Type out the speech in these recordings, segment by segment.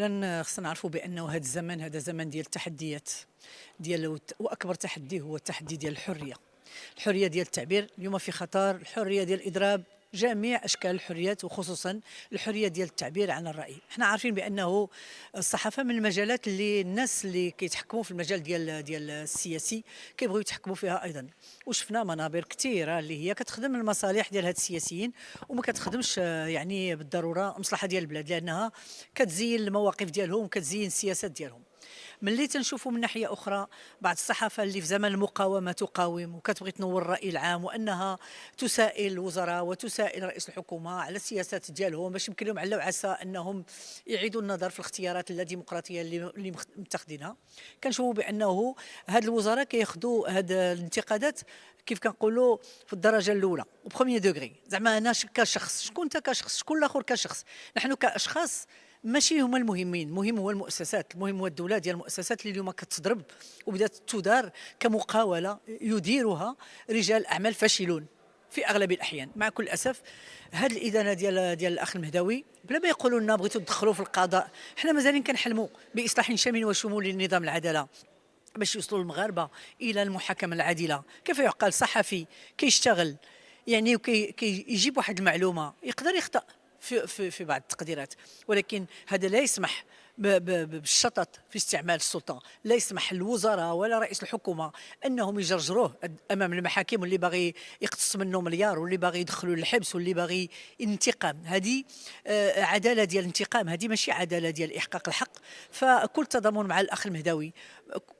اولا خصنا نعرفوا بانه هذا الزمن هذا زمن ديال التحديات واكبر تحدي هو التحدي ديال الحريه ديال التعبير. اليوم في خطر الحريه ديال الاضراب، جميع اشكال الحريات وخصوصا الحريه ديال التعبير عن الراي. احنا عارفين بانه الصحافه من المجالات اللي الناس اللي كيتحكموا في المجال ديال السياسي كيبغيو يتحكموا فيها ايضا، وشفنا منابر كثيره اللي هي كتخدم المصالح ديال هاد السياسيين وما كتخدمش يعني بالضروره المصلحه ديال البلاد، لانها كتزين المواقف ديالهم وكتزين السياسات ديالهم. ملي تنشوفوا من ناحيه اخرى بعض الصحافه اللي في زمن المقاومه تقاوم وكتبغي تنور الراي العام، وانها تسائل الوزراء وتسائل رئيس الحكومه على السياسات ديالهم باش يمكن لهم على وعسى انهم يعيدوا النظر في الاختيارات الديمقراطيه اللي متخذينها. كنشوفوا بانه هاد الوزراء كياخذوا هاد الانتقادات كيف كنقولوا في الدرجه الاولى وبخوميي دوغري. زعما انا كشخص، شكون انت كشخص، شكون الاخر كشخص، نحن كاشخاص ماشي هما المهمين. المهم هو المؤسسات، المهم هو الدوله ديال المؤسسات اللي اليوم كتضرب وبدات تدار كمقاوله يديرها رجال اعمال فاشلون في اغلب الاحيان. مع كل اسف هذه الادانه ديال الاخ المهداوي بلا ما يقولوا لنا بغيتوا تدخلوا في القضاء، حنا مازالين كنحلموا باصلاح شامل وشمولي لنظام العداله باش يوصلوا المغاربه الى المحاكمه العادله. كيف يعقل صحفي كيشتغل يعني وكيجيب واحد المعلومه يقدر يخطأ في بعض التقديرات، ولكن هذا لا يسمح بالشطط في استعمال السلطه، لا يسمح الوزراء ولا رئيس الحكومه انهم يجرجروه امام المحاكم، واللي باغي يقتص منه مليار واللي باغي يدخلوا للحبس واللي باغي انتقام. هذه عداله ديال الانتقام، هذه ماشي عداله ديال احقاق الحق. فكل تضامن مع الاخ المهداوي.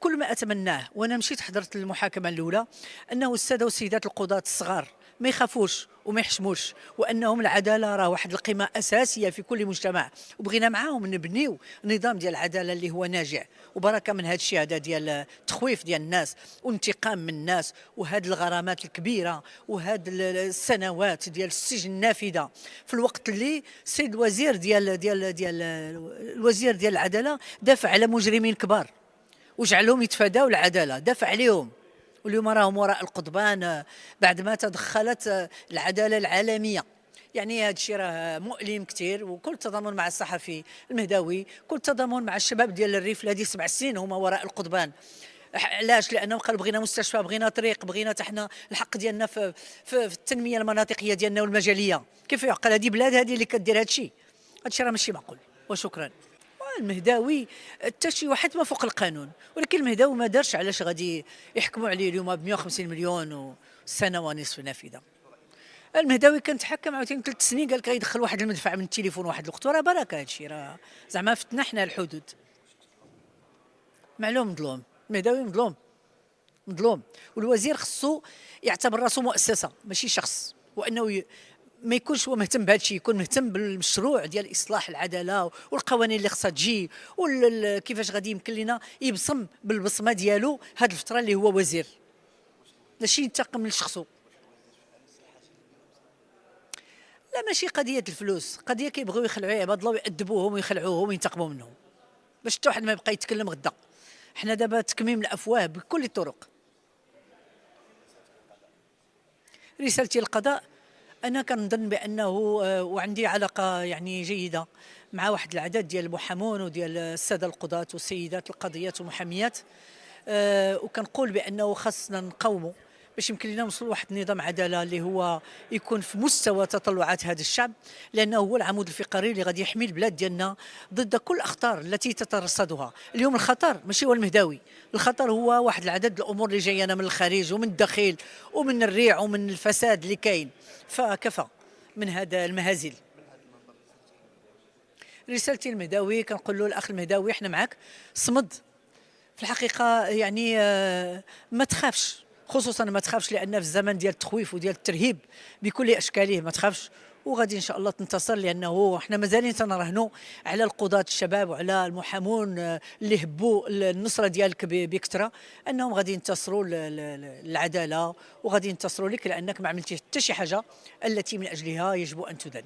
كل ما اتمناه، وانا مشيت حضرت المحاكمه الاولى، انه الساده والسيدات القضاة الصغار ما يخافوش وما يحشموش، وانهم العداله راه واحد القيمه اساسيه في كل مجتمع، وبغينا معاهم نبنيو نظام ديال العداله اللي هو ناجع. وبركه من هذا الشيء هذا ديال التخويف ديال الناس وانتقام من الناس وهاد الغرامات الكبيره وهاد السنوات ديال السجن النافذه، في الوقت اللي السيد الوزير الوزير ديال العداله دافع على مجرمين كبار وجعلهم يتفاداوا العداله، دافع عليهم، واليوم راهم وراء القضبان بعد ما تدخلت العداله العالميه. يعني هذا الشيء راه مؤلم كثير. وكل تضامن مع الصحفي المهداوي، كل تضامن مع الشباب ديال الريف اللي هذه 7 سنين هما وراء القضبان. علاش؟ لانهم قالوا بغينا مستشفى، بغينا طريق، بغينا حنا الحق ديالنا في التنميه المناطقيه ديالنا والمجاليه. كيف يعقل هذه بلاد هذه اللي كدير هذا الشيء؟ هذا الشيء راه ماشي معقول. وشكرا. المهداوي حتى شي واحد ما فوق القانون، ولكن المهداوي ما دارش علاش غادي يحكموا عليه اليوم ب 150 مليون وسنه ونصف نافذه. المهداوي كان تحكم عاوتاني 3 سنين، قال لك غيدخل واحد المدفع من التليفون واحد الوقت، وراه بركه هذا الشيء، راه زعما فتنا حنا الحدود. معلوم مظلوم المهداوي، مظلوم. والوزير خصو يعتبر راسو مؤسسه ماشي شخص، وانه ما يكونش هو مهتم بهذا الشيء، يكون مهتم بالمشروع ديال اصلاح العداله والقوانين اللي خصها تجي وكيفاش غادي يمكن لنا يبصم بالبصمه ديالو هذه الفتره اللي هو وزير، ماشي ينتقم لشخصو. لا ماشي قضيه الفلوس، قضيه كيبغيو يخلعوا عباد الله ويأدبوهم ويخلعوهم وينتقموا منهم باش حتى واحد ما يبقى يتكلم غدا. حنا دابا تكميم الافواه بكل الطرق. رسالتي للقضاء، أنا كنظن بأنه وعندي علاقة يعني جيدة مع واحد العدد ديال المحامون وديال السادة القضاة والسيدات القاضيات والمحاميات، وكنقول بأنه خاصنا نقاوموا باش يمكن لنا نوصلوا لواحد النظام عدالة اللي هو يكون في مستوى تطلعات هذا الشعب، لأنه هو العمود الفقري اللي غادي يحمي البلاد ديالنا ضد كل الأخطار التي تترصدها. اليوم الخطر ماشي هو المهداوي، الخطر هو واحد العدد الأمور اللي جاينا من الخارج ومن الداخل ومن الريع ومن الفساد اللي كاين. فكفى من هذا المهازل. رسالتي المهداوي كنقول له الاخ المهداوي احنا معك، صمد في الحقيقه يعني ما تخافش، خصوصا ما تخافش لان في الزمن ديال التخويف وديال الترهيب بكل اشكاله ما تخافش، وغادي ان شاء الله تنتصر، لانه احنا مازالين تنراهنوا على القضاة الشباب وعلى المحامون اللي هبوا النصره ديالك بكثره انهم غادي ينتصروا للعداله وغادي ينتصروا لك، لانك ما عملتيش حتى شي حاجه التي من اجلها يجب ان تدان.